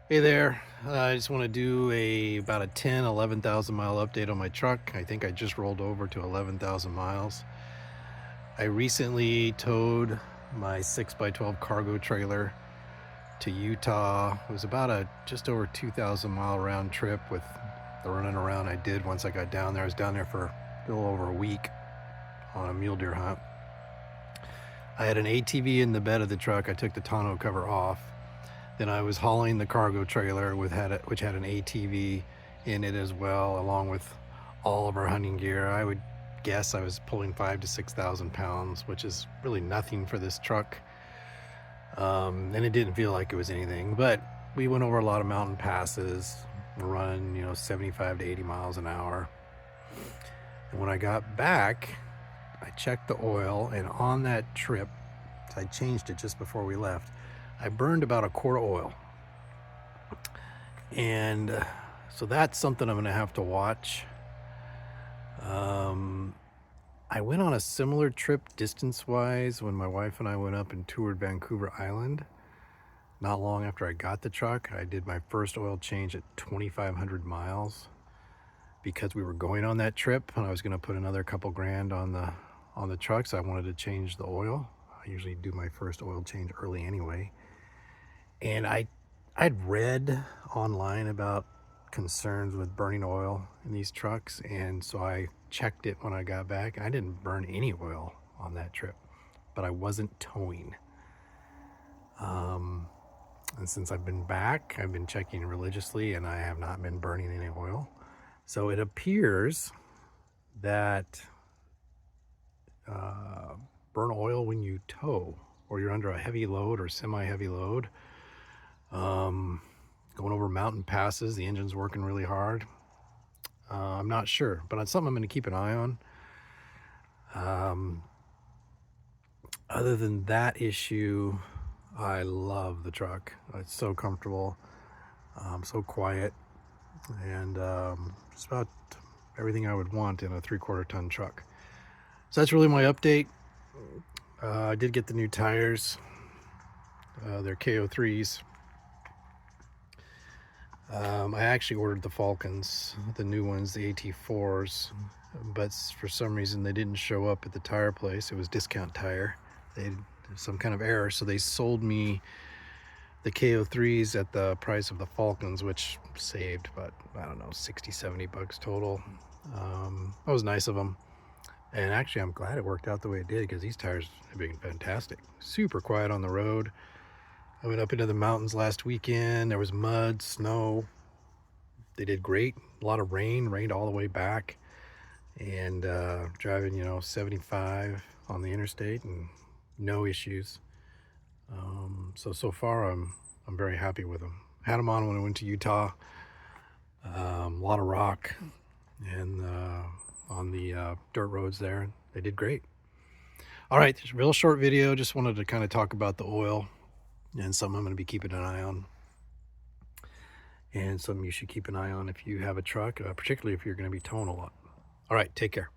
Hey there. I just want to do about a 11,000 mile update on my truck. I think I just rolled over to 11,000 miles. I recently towed my 6x12 cargo trailer to Utah. It was about a just over 2,000 mile round trip with the running around I did once I got down there. I was down there for a little over a week on a mule deer hunt. I had an ATV in the bed of the truck. I took the tonneau cover off. Then I was hauling the cargo trailer which had an ATV in it as well, along with all of our hunting gear. I would guess I was pulling 5,000 to 6,000 pounds, which is really nothing for this truck. And it didn't feel like it was anything, but we went over a lot of mountain passes. We're running, 75 to 80 miles an hour. And when I got back, I checked the oil, and on that trip, I changed it just before we left, I burned about a quart of oil. And so that's something I'm going to have to watch. I went on a similar trip distance-wise when my wife and I went up and toured Vancouver Island. Not long after I got the truck, I did my first oil change at 2,500 miles because we were going on that trip, and I was going to put another couple grand on the truck, so I wanted to change the oil. I usually do my first oil change early anyway. And I'd read online about concerns with burning oil in these trucks, and so I checked it when I got back. I didn't burn any oil on that trip, but I wasn't towing. And since I've been back, I've been checking religiously, and I have not been burning any oil. So it appears that burn oil when you tow, or you're under a heavy load or semi-heavy load. Going over mountain passes, the engine's working really hard. I'm not sure, but it's something I'm going to keep an eye on. Other than that issue, I love the truck. It's so comfortable, so quiet, and just about everything I would want in a 3/4 ton truck. So that's really my update. I did get the new tires. They're KO3s. I actually ordered the Falcons, the new ones, the AT4s, but for some reason they didn't show up at the tire place. It was Discount Tire. There's some kind of error, so they sold me the KO3s at the price of the Falcons, which saved about, I don't know, 60, 70 bucks total. That was nice of them. And actually, I'm glad it worked out the way it did, because these tires have been fantastic. Super quiet on the road. I went up into the mountains last weekend. There was mud, snow. They did great. A lot of rained all the way back. And driving, 75 on the interstate and no issues. So far, I'm very happy with them. Had them on when I went to Utah. A lot of rock and on the dirt roads there. They did great. All right, it's a real short video. Just wanted to kind of talk about the oil, and something I'm going to be keeping an eye on, and something you should keep an eye on if you have a truck, particularly if you're going to be towing a lot. All right, take care.